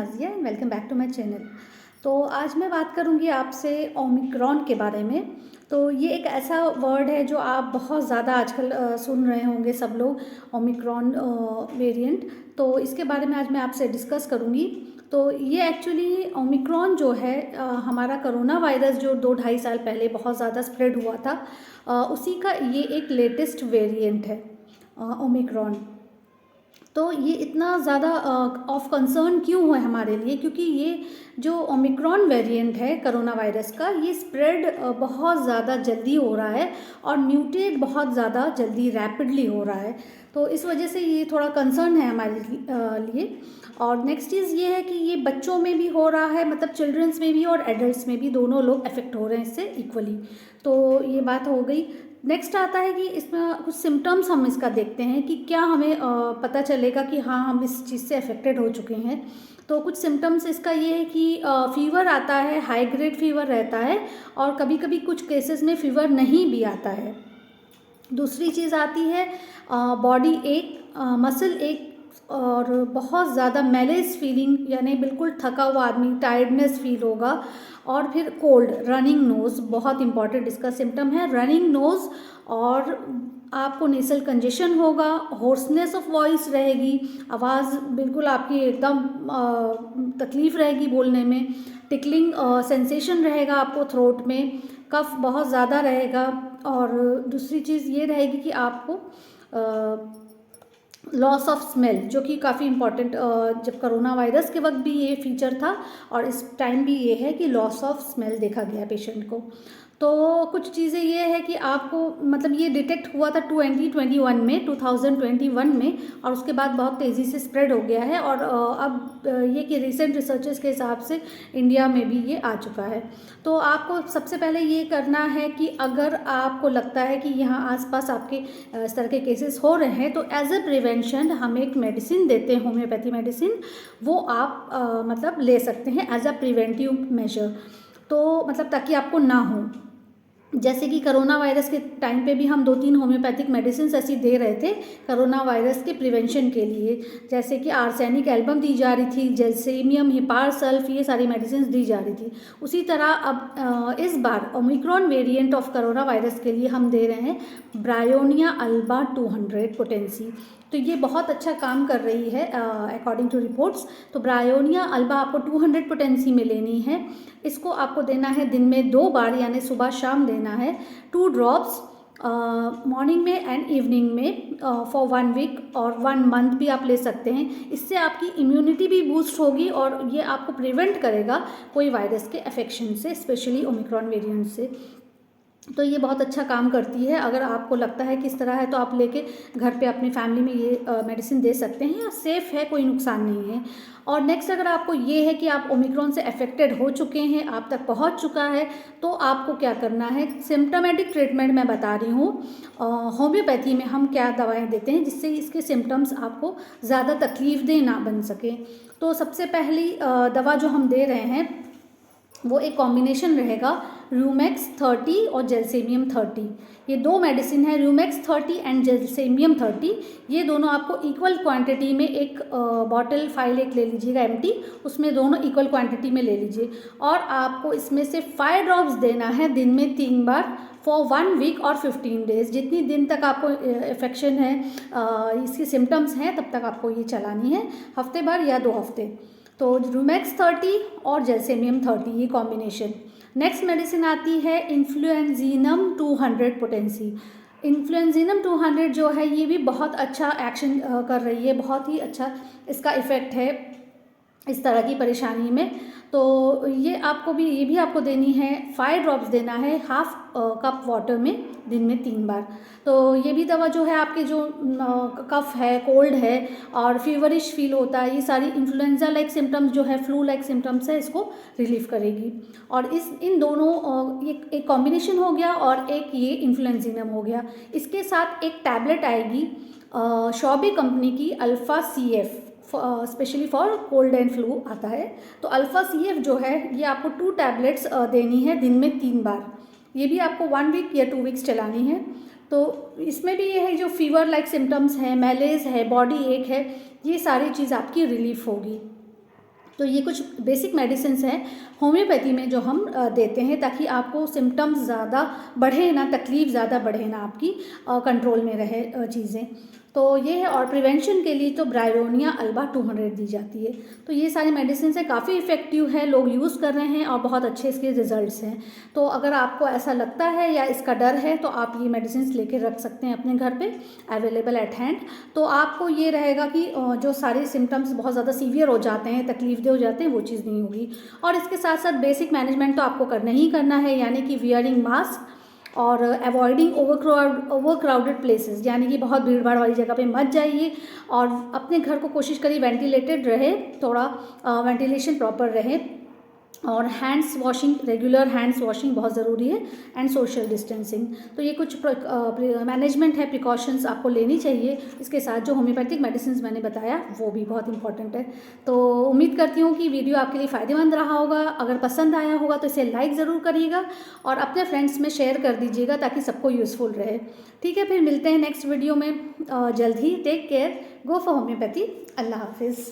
Nazia and welcome back to my channel. तो आज मैं बात करूंगी आपसे ओमिक्रॉन के बारे में। तो ये एक ऐसा वर्ड है जो आप बहुत ज़्यादा आजकल सुन रहे होंगे सब लोग, ओमिक्रॉन वेरिएंट। तो इसके बारे में आज मैं आपसे डिस्कस करूंगी। तो ये एक्चुअली ओमिक्रॉन जो है हमारा कोरोना वायरस जो 2-2.5 साल पहले बहुत ज़्यादा स्प्रेड हुआ था, उसी का ये एक लेटेस्ट वेरिएंट है ओमिक्रॉन। तो ये इतना ज़्यादा ऑफ कंसर्न क्यों है हमारे लिए, क्योंकि ये जो ओमिक्रॉन वेरिएंट है कोरोना वायरस का, ये स्प्रेड बहुत ज़्यादा जल्दी हो रहा है और म्यूटेट बहुत ज़्यादा जल्दी रैपिडली हो रहा है। तो इस वजह से ये थोड़ा कंसर्न है हमारे लिए। और नेक्स्ट चीज़ ये है कि ये बच्चों में भी हो रहा है, मतलब चिल्ड्रंस में भी और एडल्ट्स में भी, दोनों लोग अफेक्ट हो रहे हैं इससे इक्वली। तो ये बात हो गई। नेक्स्ट आता है कि इसमें कुछ सिम्टम्स हम इसका देखते हैं कि क्या हमें पता चलेगा कि हाँ हम इस चीज़ से अफेक्टेड हो चुके हैं। तो कुछ सिम्टम्स इसका ये है कि फीवर आता है, हाई ग्रेड फीवर रहता है, और कभी कभी कुछ केसेस में फीवर नहीं भी आता है। दूसरी चीज़ आती है बॉडी एक, मसल एक, और बहुत ज़्यादा मैलेज फीलिंग, यानी बिल्कुल थका हुआ आदमी, टायर्डनेस फील होगा। और फिर कोल्ड, रनिंग नोज़, बहुत इंपॉर्टेंट इसका सिम्टम है रनिंग नोज़। और आपको नेसल कंजेशन होगा, होर्सनेस ऑफ वॉइस रहेगी, आवाज़ बिल्कुल आपकी एकदम तकलीफ़ रहेगी बोलने में। टिकलिंग सेंसेशन रहेगा आपको थ्रोट में, कफ बहुत ज़्यादा रहेगा। और दूसरी चीज़ ये रहेगी कि आपको लॉस ऑफ स्मेल, जो कि काफ़ी इंपॉर्टेंट, जब कोरोना वायरस के वक्त भी ये फीचर था और इस टाइम भी ये है कि लॉस ऑफ स्मेल देखा गया पेशेंट को। तो कुछ चीज़ें ये है कि आपको, मतलब ये डिटेक्ट हुआ था 2021 में, और उसके बाद बहुत तेज़ी से स्प्रेड हो गया है। और अब ये कि रिसेंट रिसर्चेस के हिसाब से इंडिया में भी ये आ चुका है। तो आपको सबसे पहले ये करना है कि अगर आपको लगता है कि यहाँ आसपास आपके इस तरह के केसेस हो रहे हैं, तो एज ए प्रिवेंशन हम एक मेडिसिन देते हैं, होम्योपैथी मेडिसिन, वो आप मतलब ले सकते हैं एज अ प्रिवेंटिव मेजर। तो मतलब ताकि आपको ना हो, जैसे कि कोरोना वायरस के टाइम पे भी हम 2-3 होम्योपैथिक मेडिसिन ऐसी दे रहे थे कोरोना वायरस के प्रिवेंशन के लिए, जैसे कि आर्सेनिक एल्बम दी जा रही थी, जेलसेमियम, हिपार सल्फ, ये सारी मेडिसिन दी जा रही थी। उसी तरह अब इस बार omicron variant of corona virus के लिए हम दे रहे हैं ब्रायोनिया अल्बा 200 पोटेंसी। तो ये बहुत अच्छा काम कर रही है अकॉर्डिंग टू रिपोर्ट्स। तो ब्रायोनिया अल्बा आपको 200 पोटेंसी में लेनी है। इसको आपको देना है दिन में 2 बार, यानी सुबह शाम देना है, 2 ड्रॉप्स मॉर्निंग में एंड इवनिंग में फॉर 1 वीक और 1 मंथ भी आप ले सकते हैं। इससे आपकी इम्यूनिटी भी बूस्ट होगी और ये आपको प्रिवेंट करेगा कोई वायरस के अफेक्शन से, स्पेशली ओमिक्रॉन वेरिएंट से। तो ये बहुत अच्छा काम करती है। अगर आपको लगता है कि इस तरह है तो आप लेके घर पे अपनी फैमिली में ये मेडिसिन दे सकते हैं, सेफ़ है, कोई नुकसान नहीं है। और नेक्स्ट, अगर आपको ये है कि आप ओमिक्रॉन से अफेक्टेड हो चुके हैं, आप तक पहुंच चुका है, तो आपको क्या करना है, सिम्टोमेटिक ट्रीटमेंट मैं बता रही हूँ। होम्योपैथी में हम क्या दवाएं देते हैं जिससे इसके सिम्टम्स आपको ज़्यादा तकलीफ दे ना बन सके। तो सबसे पहली दवा जो हम दे रहे हैं वो एक कॉम्बिनेशन रहेगा रूमेक्स 30 और जेलसेमियम 30। ये 2 मेडिसिन है, रूमेक्स 30 एंड जेलसेमियम 30। ये दोनों आपको इक्वल क्वांटिटी में, एक बॉटल फाइल एक ले लीजिएगा एम्प्टी, उसमें दोनों इक्वल क्वांटिटी में ले लीजिए। और आपको इसमें से 5 ड्रॉप्स देना है दिन में 3 बार फॉर 1 वीक और 15 डेज। जितनी दिन तक आपको इन्फेक्शन है, इसके सिम्टम्स हैं, तब तक आपको ये चलानी है, हफ्ते भर या 2 हफ्ते। तो रूमेक्स 30 और जेलसेमियम 30 ये कॉम्बिनेशन। नेक्स्ट मेडिसिन आती है इन्फ्लुएंजीनम 200 पोटेंसी। इन्फ्लुएंजीनम 200 जो है ये भी बहुत अच्छा एक्शन कर रही है, बहुत ही अच्छा इसका इफ़ेक्ट है इस तरह की परेशानी में। तो ये भी आपको देनी है, 5 ड्रॉप्स देना है हाफ कप वाटर में दिन में 3 बार। तो ये भी दवा जो है आपके जो कफ है, कोल्ड है और फीवरिश फील होता है, ये सारी इन्फ्लुएंजा लाइक सिम्टम्स जो है, फ्लू लाइक सिम्टम्स है, इसको रिलीफ करेगी। और इन दोनों एक कॉम्बिनेशन हो गया और एक ये इन्फ्लुएंजीनम हो गया। इसके साथ एक टैबलेट आएगी शॉबी कंपनी की, alpha CF, specially for cold and flu आता है। तो अल्फ़ा CF जो है ये आपको 2 टैबलेट्स देनी है दिन में 3 बार। ये भी आपको 1 वीक या 2 वीक्स चलानी है। तो इसमें भी ये है, जो फीवर लाइक सिम्टम्स है, मैलेज है, बॉडी एक है, ये सारी चीज़ आपकी रिलीफ होगी। तो ये कुछ बेसिक मेडिसिन्स हैं होम्योपैथी में जो हम देते हैं, ताकि आपको सिम्टम्स ज़्यादा बढ़े ना, तकलीफ़ ज़्यादा बढ़े ना, आपकी कंट्रोल में रहे चीज़ें। तो ये है। और प्रिवेंशन के लिए तो ब्रायोनिया अल्बा 200 दी जाती है। तो ये सारी मेडिसिन है, काफ़ी इफ़ेक्टिव है, लोग यूज़ कर रहे हैं और बहुत अच्छे इसके रिजल्ट्स हैं। तो अगर आपको ऐसा लगता है या इसका डर है तो आप ये मेडिसिन लेके रख सकते हैं अपने घर पे, अवेलेबल एट हैंड। तो आपको ये रहेगा कि जो सारे सिम्टम्स बहुत ज़्यादा सीवियर हो जाते हैं, तकलीफ दे हो जाते हैं, वो चीज़ नहीं होगी। और इसके साथ साथ बेसिक मैनेजमेंट तो आपको करना ही करना है, यानी कि वियरिंग मास्क और अवॉइडिंग ओवर क्राउडेड प्लेसेस, यानी कि बहुत भीड़ भाड़ वाली जगह पे मत जाइए। और अपने घर को कोशिश करिए वेंटिलेटेड रहे, थोड़ा वेंटिलेशन प्रॉपर रहे। और hands washing, regular hands washing बहुत ज़रूरी है, एंड सोशल डिस्टेंसिंग। तो ये कुछ मैनेजमेंट है, प्रिकॉशंस आपको लेनी चाहिए। इसके साथ जो होम्योपैथिक मेडिसिन मैंने बताया वो भी बहुत इंपॉर्टेंट है। तो उम्मीद करती हूँ कि वीडियो आपके लिए फ़ायदेमंद रहा होगा। अगर पसंद आया होगा तो इसे लाइक ज़रूर करिएगा और अपने फ्रेंड्स में शेयर कर दीजिएगा, ताकि सबको यूज़फुल रहे। ठीक है, फिर मिलते हैं नेक्स्ट वीडियो में जल्द ही। Take care, go for homeopathy. अल्लाह हाफिज़।